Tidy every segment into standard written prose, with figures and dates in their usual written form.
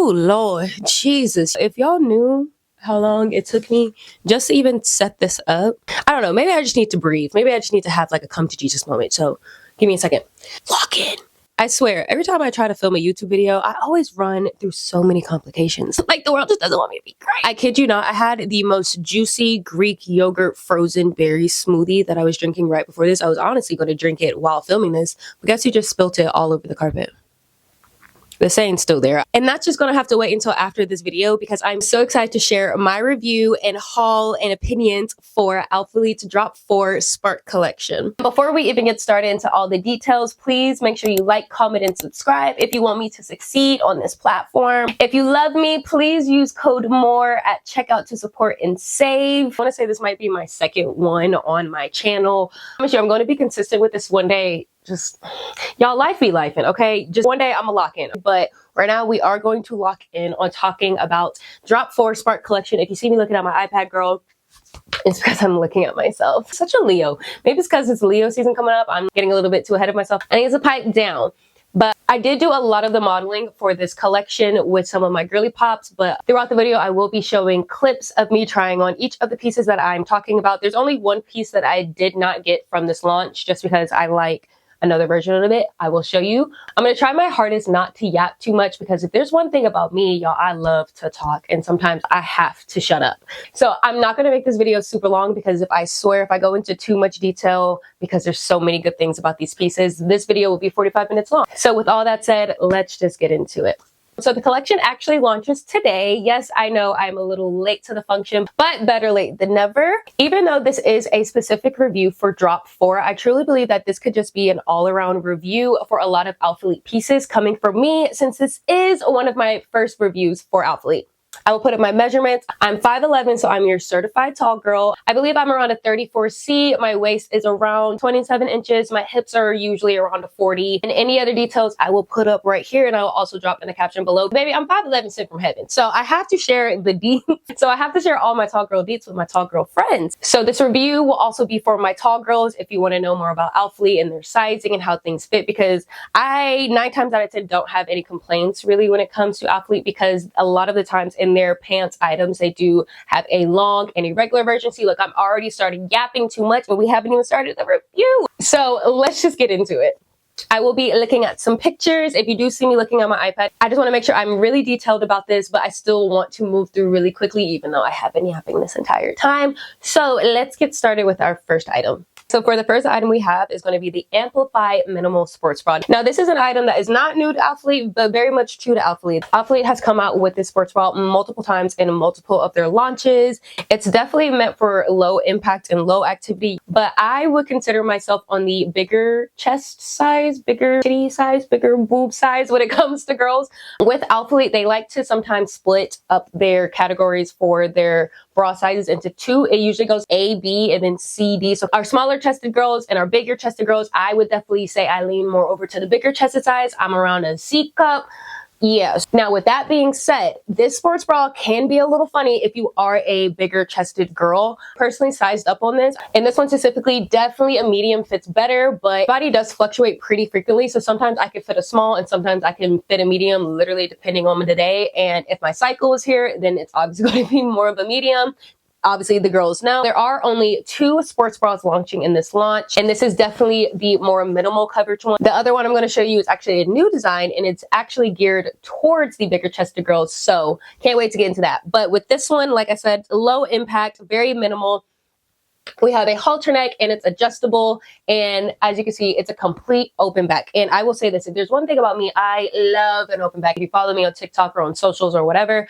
Oh Lord, Jesus. If y'all knew how long it took me just to even set this up, I don't know, maybe I just need to breathe. Maybe I just need to have like a come to Jesus moment. So give me a second. Lock in. I swear, every time I try to film a YouTube video, I always run through so many complications. Like the world just doesn't want me to be great. I kid you not, I had the most juicy Greek yogurt frozen berry smoothie that I was drinking right before this. I was honestly going to drink it while filming this, but guess who just spilt it all over the carpet? The saying's still there. And that's just gonna have to wait until after this video because I'm so excited to share my review and haul and opinions for Alphalete's Drop 4 Spark Collection. Before we even get started into all the details, please make sure you like, comment, and subscribe if you want me to succeed on this platform. If you love me, please use code MORE at checkout to support and save. I wanna say this might be my second one on my channel. I'm sure I'm gonna be consistent with this one day. Just y'all, life be lifing, okay? Just one day I'm gonna lock in. But right now we are going to lock in on talking about Drop 4 Spark Collection. If you see me looking at my iPad, girl, it's because I'm looking at myself. Such a Leo. Maybe it's because it's Leo season coming up. I'm getting a little bit too ahead of myself. I need to pipe down. But I did do a lot of the modeling for this collection with some of my girly pops, but throughout the video, I will be showing clips of me trying on each of the pieces that I'm talking about. There's only one piece that I did not get from this launch just because I like another version of it. I will show you. I'm going to try my hardest not to yap too much because if there's one thing about me, y'all, I love to talk and sometimes I have to shut up. So I'm not going to make this video super long because if I go into too much detail because there's so many good things about these pieces, this video will be 45 minutes long. So with all that said, let's just get into it. So the collection actually launches today. Yes, I know I'm a little late to the function, but better late than never. Even though this is a specific review for Drop 4, I truly believe that this could just be an all-around review for a lot of Alphalete pieces coming from me since this is one of my first reviews for Alphalete. I will put up my measurements. I'm 5'11", so I'm your certified tall girl. I believe I'm around a 34C. My waist is around 27 inches. My hips are usually around a 40. And any other details I will put up right here, and I will also drop in the caption below. Baby, I'm 5'11", sent from heaven. So I have to share the deets. So I have to share all my tall girl deets with my tall girl friends. So this review will also be for my tall girls if you want to know more about Alphalete and their sizing and how things fit, because I 9 times out of 10 don't have any complaints really when it comes to Alphalete, because a lot of the times in their pants items, they do have a long and a regular version. See, look, I'm already started yapping too much, but we haven't even started the review. So let's just get into it. I will be looking at some pictures. If you do see me looking at my iPad, I just want to make sure I'm really detailed about this, but I still want to move through really quickly, even though I have been yapping this entire time. So let's get started with our first item. So for the first item we have is going to be the Amplify Minimal Sports Bra. Now this is an item that is not new to Alphalete, but very much true to Alphalete. Alphalete has come out with this sports bra multiple times in multiple of their launches. It's definitely meant for low impact and low activity, but I would consider myself on the bigger chest size, bigger titty size, bigger boob size when it comes to girls. With Alphalete, they like to sometimes split up their categories for their bra sizes into 2. It usually goes A, B, and then C, D. So our smaller chested girls and our bigger chested girls, I would definitely say I lean more over to the bigger chested size. I'm around a C cup. Yes. Now with that being said, this sports bra can be a little funny if you are a bigger chested girl. Personally sized up on this, and this one specifically, definitely a medium fits better, but body does fluctuate pretty frequently. So sometimes I can fit a small and sometimes I can fit a medium, literally depending on the day. And if my cycle is here, then it's obviously going to be more of a medium. Obviously, the girls know. There are only 2 sports bras launching in this launch, and this is definitely the more minimal coverage one. The other one I'm going to show you is actually a new design, and it's actually geared towards the bigger chested girls, so can't wait to get into that. But with this one, like I said, low impact, very minimal. We have a halter neck and it's adjustable, and as you can see, it's a complete open back. And I will say this, if there's one thing about me, I love an open back. If you follow me on TikTok or on socials or whatever,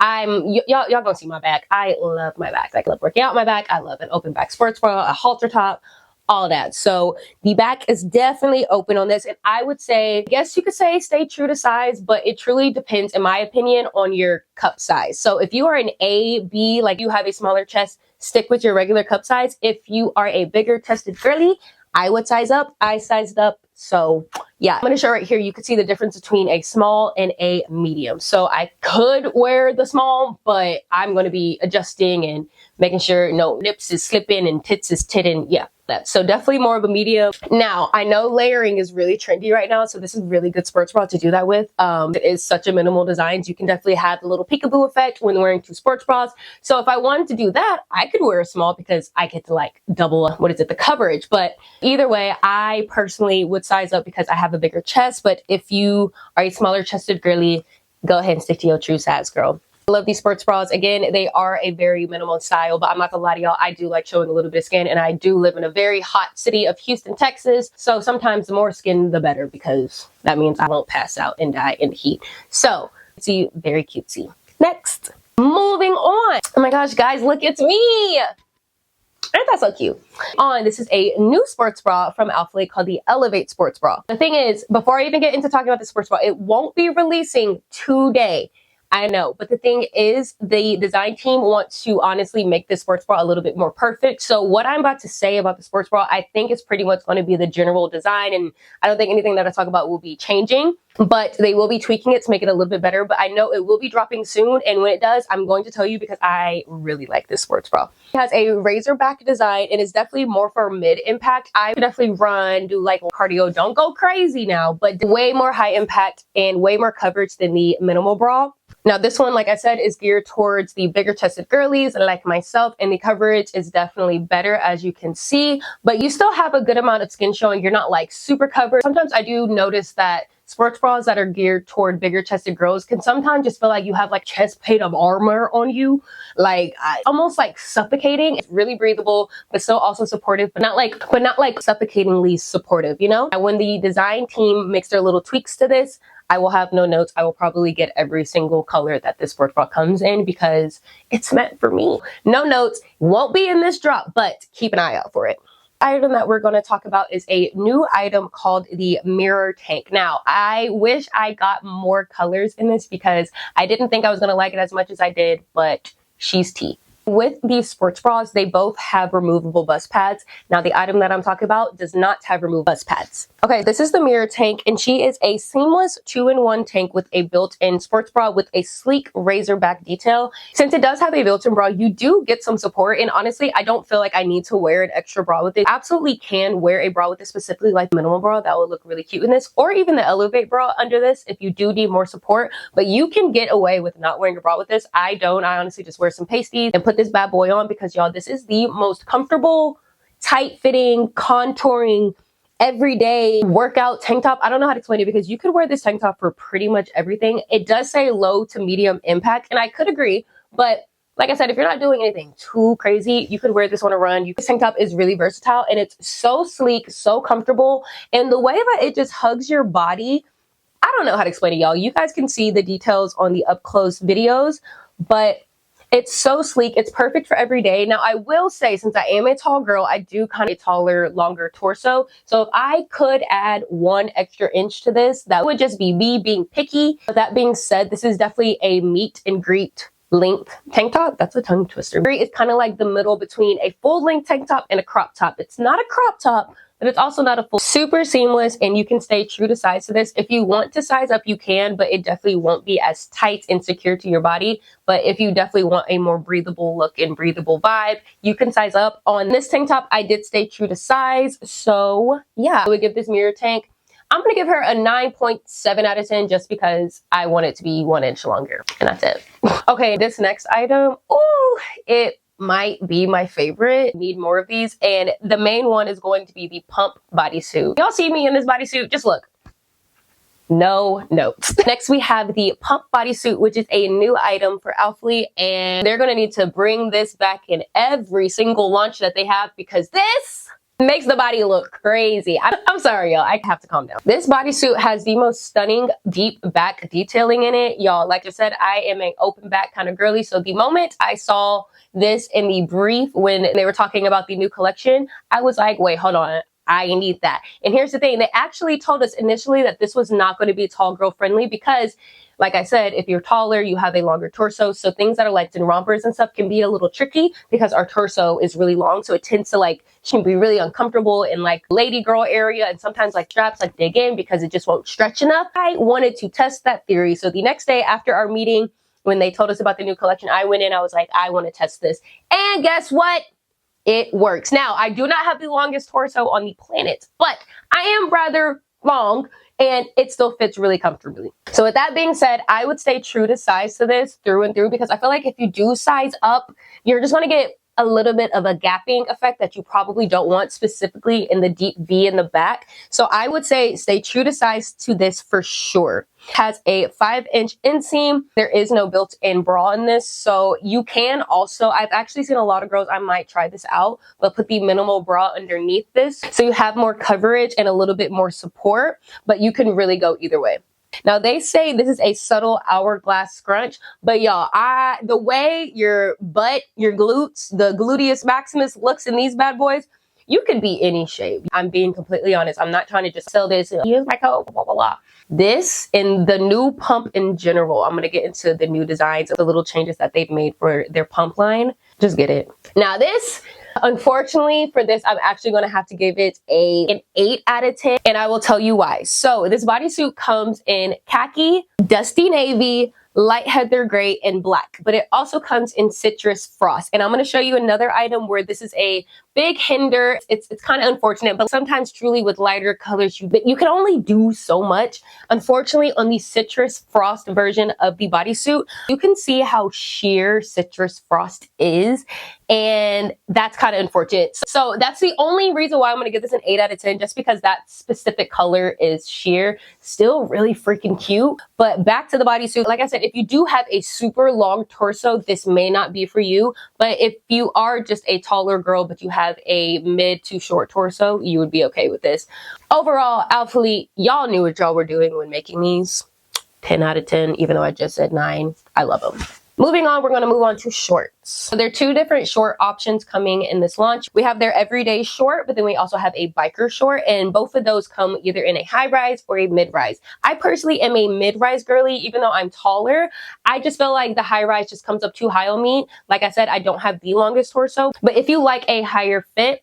y'all gonna see my back. I love my back. I love working out my back. I love an open back sports bra, a halter top, all that. So the back is definitely open on this. And I would say, I guess you could say stay true to size, but it truly depends, in my opinion, on your cup size. So if you are an A, B, like you have a smaller chest, stick with your regular cup size. If you are a bigger chested girly, I would size up. I sized up. So yeah, I'm going to show right here. You can see the difference between a small and a medium. So I could wear the small, but I'm going to be adjusting and making sure no nips is slipping and tits is titting. Yeah. So definitely more of a medium. Now, I know layering is really trendy right now, so this is really good sports bra to do that with. It is such a minimal design. You can definitely have the little peekaboo effect when wearing 2 sports bras. So if I wanted to do that, I could wear a small because I get to like double, the coverage. But either way, I personally would size up because I have a bigger chest. But if you are a smaller chested girly, go ahead and stick to your true size, girl. I love these sports bras. Again, they are a very minimal style, but I'm not gonna lie to y'all, I do like showing a little bit of skin, and I do live in a very hot city of Houston, Texas. So sometimes the more skin, the better, because that means I won't pass out and die in the heat. So, see, very cutesy. Next, moving on. Oh my gosh, guys, look at me. Ain't that so cute? This is a new sports bra from Alphalete called the Elevate Sports Bra. The thing is, before I even get into talking about the sports bra, it won't be releasing today. I know, but the thing is, the design team wants to honestly make this sports bra a little bit more perfect. So what I'm about to say about the sports bra, I think is pretty much going to be the general design, and I don't think anything that I talk about will be changing, but they will be tweaking it to make it a little bit better. But I know it will be dropping soon, and when it does, I'm going to tell you because I really like this sports bra. It has a razor back design and is definitely more for mid-impact. I would definitely run, do like cardio, don't go crazy now, but way more high impact and way more coverage than the minimal bra. Now this one, like I said, is geared towards the bigger chested girlies like myself, and the coverage is definitely better, as you can see, but you still have a good amount of skin showing. You're not like super covered. Sometimes I do notice that sports bras that are geared toward bigger chested girls can sometimes just feel like you have like chest plate of armor on you, like almost like suffocating. It's really breathable, but still also supportive, but not like suffocatingly supportive, you know? And when the design team makes their little tweaks to this, I will have no notes. I will probably get every single color that this sports bra comes in because it's meant for me. No notes, won't be in this drop, but keep an eye out for it. Item that we're going to talk about is a new item called the mirror tank. Now, I wish I got more colors in this because I didn't think I was going to like it as much as I did, but she's tea. With these sports bras, they both have removable bust pads. Now, the item that I'm talking about does not have removable bust pads. Okay, this is the mirror tank, and she is a seamless 2-in-1 tank with a built-in sports bra with a sleek razor back detail. Since it does have a built-in bra, you do get some support, and honestly, I don't feel like I need to wear an extra bra with it. Absolutely can wear a bra with it, specifically like minimal bra. That would look really cute in this, or even the Elevate bra under this if you do need more support, but you can get away with not wearing a bra with this. I don't. I honestly just wear some pasties and put this bad boy on because, y'all, this is the most comfortable, tight-fitting, contouring, everyday workout tank top. I don't know how to explain it because you could wear this tank top for pretty much everything. It does say low to medium impact, and I could agree, but like I said, if you're not doing anything too crazy, you could wear this on a run. This tank top is really versatile, and it's so sleek, so comfortable, and the way that it just hugs your body, I don't know how to explain it, y'all. You guys can see the details on the up close videos, but it's so sleek. It's perfect for every day. Now, I will say, since I am a tall girl, I do kind of a taller, longer torso. So if I could add 1 extra inch to this, that would just be me being picky. But that being said, this is definitely a meet and greet length tank top. That's a tongue twister. It's kind of like the middle between a full length tank top and a crop top. It's not a crop top, but it's also not a full. Super seamless, and you can stay true to size to this. If you want to size up, you can, but it definitely won't be as tight and secure to your body. But if you definitely want a more breathable look and breathable vibe, you can size up. On this tank top, I did stay true to size. So yeah, I would give this mirror tank, I'm going to give her a 9.7 out of 10 just because I want it to be 1 inch longer. And that's it. Okay, this next item, ooh, it might be my favorite. Need more of these, and the main one is going to be the pump bodysuit. Y'all see me in this bodysuit? Just look. No notes. Next, we have the pump bodysuit, which is a new item for Alphalete, and they're gonna need to bring this back in every single launch that they have because this makes the body look crazy. I'm sorry, y'all. I have to calm down. This bodysuit has the most stunning deep back detailing in it. Y'all, like I said, I am an open back kind of girly, so the moment I saw this in the brief when they were talking about the new collection, I was like, wait, hold on. I need that. And here's the thing. They actually told us initially that this was not going to be tall girl friendly because, like I said, if you're taller, you have a longer torso. So things that are like in rompers and stuff can be a little tricky because our torso is really long. So it tends to like, she can be really uncomfortable in like lady girl area. And sometimes like straps like dig in because it just won't stretch enough. I wanted to test that theory. So the next day after our meeting, when they told us about the new collection, I went in, I was like, I want to test this. And guess what? It works. Now, I do not have the longest torso on the planet, but I am rather long and it still fits really comfortably. So with that being said, I would stay true to size to this through and through, because I feel like if you do size up, you're just going to get a little bit of a gapping effect that you probably don't want, specifically in the deep V in the back. So I would say stay true to size to this for sure. It has a 5-inch inseam. There is no built-in bra in this. So you can also, I've actually seen a lot of girls, I might try this out, but put the minimal bra underneath this. So you have more coverage and a little bit more support, but you can really go either way. Now they say this is a subtle hourglass scrunch, but y'all, the way your butt, your glutes, the gluteus maximus looks in these bad boys, you could be any shape. I'm being completely honest. I'm not trying to just sell this. Here's my code, blah, blah, blah. This and the new pump in general, I'm going to get into the new designs, the little changes that they've made for their pump line. Just get it. Now this, unfortunately for this, I'm actually going to have to give it an 8 out of 10. And I will tell you why. So this bodysuit comes in khaki, dusty navy, light heather gray, and black. But it also comes in citrus frost. And I'm going to show you another item where this is a big hinder. It's kind of unfortunate, but sometimes truly with lighter colors, you can only do so much. Unfortunately, on the citrus frost version of the bodysuit, you can see how sheer citrus frost is. And that's kind of unfortunate. So that's the only reason why I'm going to give this an 8 out of 10, just because that specific color is sheer. Still really freaking cute. But back to the bodysuit. Like I said, if you do have a super long torso, this may not be for you. But if you are just a taller girl, but you have a mid to short torso, you would be okay with this. Overall, Alphalete, y'all knew what y'all were doing when making these. 10 out of 10, even though I just said 9. I love them. Moving on, we're going to move on to shorts. So there are 2 different short options coming in this launch. We have their everyday short, but then we also have a biker short, and both of those come either in a high rise or a mid rise. I personally am a mid rise girly, even though I'm taller. I just feel like the high rise just comes up too high on me. Like I said, I don't have the longest torso, but if you like a higher fit,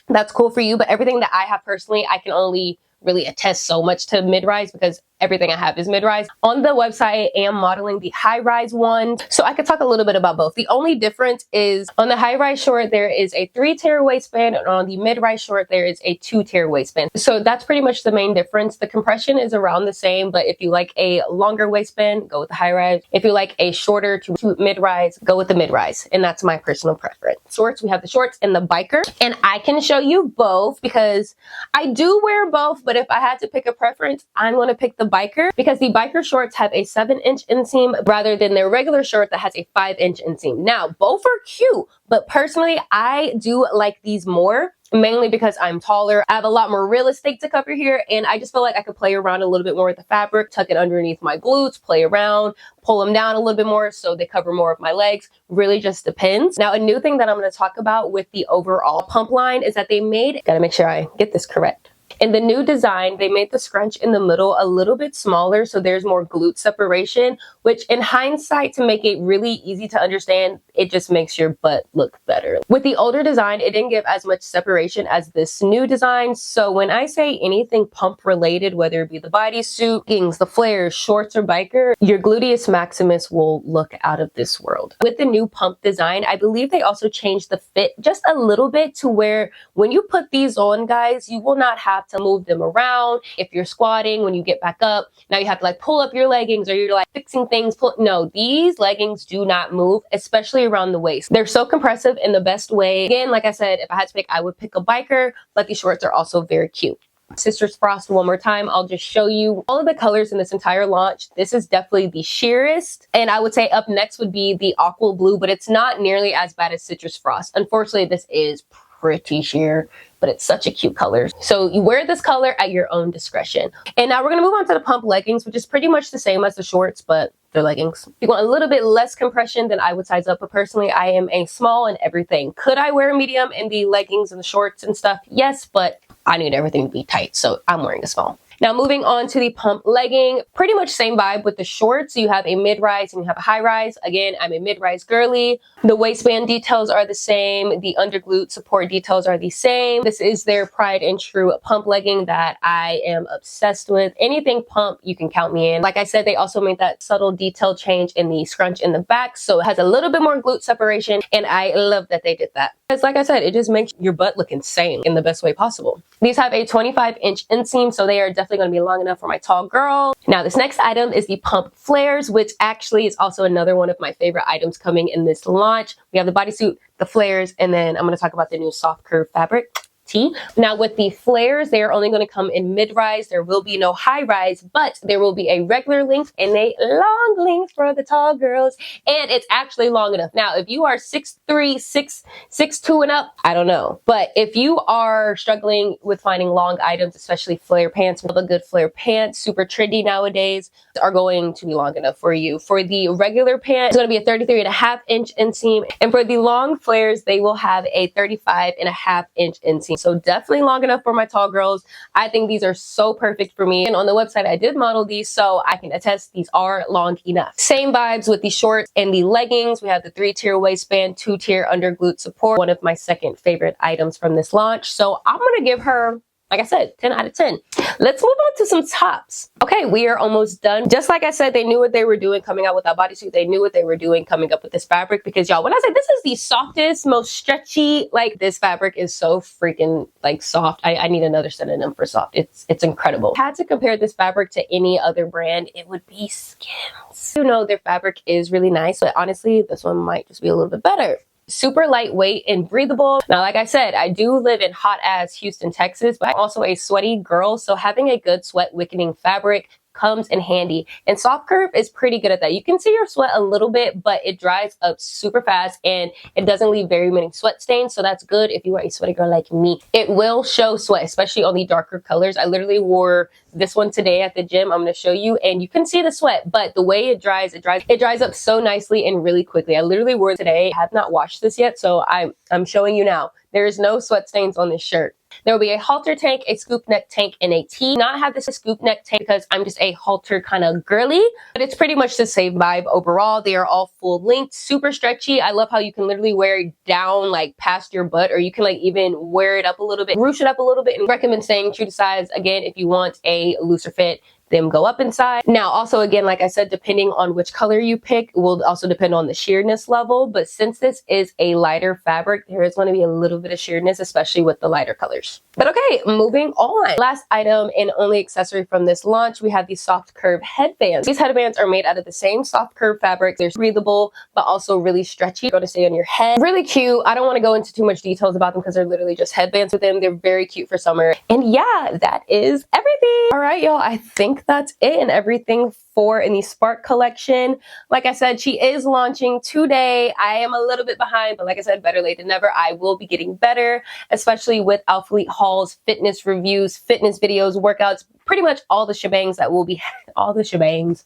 that's cool for you. But everything that I have personally, I can only really attest so much to mid-rise because everything I have is mid-rise. On the website, I am modeling the high-rise one, so I could talk a little bit about both. The only difference is on the high-rise short, there is a 3-tier waistband, and on the mid-rise short, there is a 2-tier waistband. So that's pretty much the main difference. The compression is around the same, but if you like a longer waistband, go with the high-rise. If you like a shorter to mid-rise, go with the mid-rise, and that's my personal preference. Shorts, we have the shorts and the biker, and I can show you both because I do wear both, but if I had to pick a preference, I'm going to pick the biker because the biker shorts have a 7-inch inseam rather than their regular short that has a 5-inch inseam. Now, both are cute, but personally, I do like these more. Mainly because I'm taller. I have a lot more real estate to cover here, and I just feel like I could play around a little bit more with the fabric, tuck it underneath my glutes, play around, pull them down a little bit more so they cover more of my legs. Really just depends. Now, a new thing that I'm going to talk about with the overall pump line is that they made, gotta make sure I get this correct. In the new design, they made the scrunch in the middle a little bit smaller, so there's more glute separation, which in hindsight, to make it really easy to understand, it just makes your butt look better. With the older design, it didn't give as much separation as this new design, so when I say anything pump related, whether it be the bodysuit, leggings, the flares, shorts, or biker, your gluteus maximus will look out of this world. With the new pump design, I believe they also changed the fit just a little bit to where when you put these on, guys, you will not have to move them around. If you're squatting, when you get back up, now you have to like pull up your leggings, or you're like fixing things. No, these leggings do not move, especially around the waist. They're so compressive in the best way. Again, like I said, if I had to pick, I would pick a biker, but these shorts are also very cute. Citrus Frost one more time. I'll just show you all of the colors in this entire launch. This is definitely the sheerest, and I would say up next would be the aqua blue, but it's not nearly as bad as Citrus Frost. Unfortunately, this is pretty sheer, but it's such a cute color. So you wear this color at your own discretion. And now we're gonna move on to the pump leggings, which is pretty much the same as the shorts, but they're leggings. If you want a little bit less compression, then I would size up, but personally, I am a small in everything. Could I wear a medium in the leggings and the shorts and stuff? Yes, but I need everything to be tight, so I'm wearing a small. Now moving on to the pump legging, pretty much same vibe with the shorts. You have a mid-rise and you have a high-rise. Again, I'm a mid-rise girly. The waistband details are the same. The underglute support details are the same. This is their pride and true pump legging that I am obsessed with. Anything pump, you can count me in. Like I said, they also made that subtle detail change in the scrunch in the back, so it has a little bit more glute separation, and I love that they did that. Because like I said, it just makes your butt look insane in the best way possible. These have a 25-inch inseam, so they are definitely going to be long enough for my tall girl. Now this next item is the pump flares, which actually is also another one of my favorite items coming in this launch. We have the bodysuit, the flares, and then I'm going to talk about the new soft curve fabric tee. Now with the flares, they are only going to come in mid-rise. There will be no high-rise, but there will be a regular length and a long length for the tall girls, and it's actually long enough. Now if you are 6'3", 6'2" and up, I don't know, but if you are struggling with finding long items, especially flare pants, a good flare pants, super trendy nowadays, are going to be long enough for you. For the regular pant, it's going to be a 33.5-inch inseam, and for the long flares, they will have a 35.5-inch inseam. So definitely long enough for my tall girls. I think these are so perfect for me. And on the website, I did model these, so I can attest these are long enough. Same vibes with the shorts and the leggings. We have the 3-tier waistband, 2-tier under glute support. One of my second favorite items from this launch. So I'm going to give her, like I said, 10 out of 10. Let's move on to some tops. Okay, we are almost done. Just like I said, they knew what they were doing coming out with that bodysuit. They knew what they were doing coming up with this fabric, because y'all, when I say this is the softest, most stretchy, like this fabric is so freaking like soft. I need another synonym for soft. It's incredible. If I had to compare this fabric to any other brand, it would be Skims. You know, their fabric is really nice, but honestly, this one might just be a little bit better. Super lightweight and breathable. Now, like I said, I do live in hot ass Houston, Texas, but I'm also a sweaty girl, so having a good sweat wicking fabric comes in handy. And soft curve is pretty good at that. You can see your sweat a little bit, but it dries up super fast and it doesn't leave very many sweat stains. So that's good if you are a sweaty girl like me. It will show sweat, especially on the darker colors. I literally wore this one today at the gym. I'm going to show you, and you can see the sweat, but the way it dries up so nicely and really quickly. I literally wore it today. I have not washed this yet, so I'm showing you now. There is no sweat stains on this shirt. There will be a halter tank, a scoop neck tank, and a tee. Not have this scoop neck tank because I'm just a halter kind of girly, but it's pretty much the same vibe overall. They are all full length, super stretchy. I love how you can literally wear it down like past your butt, or you can like even wear it up a little bit, ruche it up a little bit, and recommend staying true to size. Again, if you want a looser fit, them go up inside. Now, also, again, like I said, depending on which color you pick will also depend on the sheerness level. But since this is a lighter fabric, there is going to be a little bit of sheerness, especially with the lighter colors. But okay, moving on. Last item and only accessory from this launch, we have these soft curve headbands. These headbands are made out of the same soft curve fabric. They're breathable, but also really stretchy. They're going to stay on your head. Really cute. I don't want to go into too much details about them because they're literally just headbands with them. They're very cute for summer. And yeah, that is everything. All right, y'all. I think that's it and everything in the Spark collection. Like I said, she is launching today. I am a little bit behind, but like I said, better late than never. I will be getting better, especially with Alphalete hauls, fitness reviews, fitness videos, workouts, pretty much all the shebangs that will be, all the shebangs.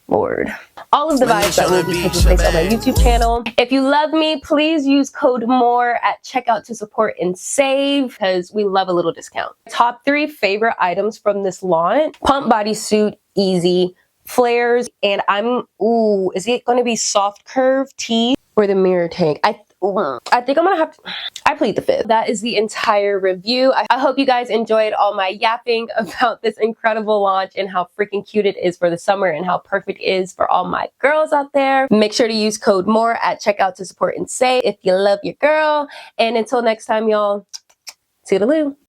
Lord. All of the vibes that will be taking place on my YouTube channel. If you love me, please use code MORE at checkout to support and save, because we love a little discount. Top 3 favorite items from this launch: pump bodysuit, easy, flares, and is it going to be soft curve tee or the mirror tank? I think I'm gonna have to, I plead the fifth. That is the entire review. I hope you guys enjoyed all my yapping about this incredible launch and how freaking cute it is for the summer and how perfect it is for all my girls out there. Make sure to use code MORE at checkout to support and save if you love your girl. And until next time, y'all, toodaloo.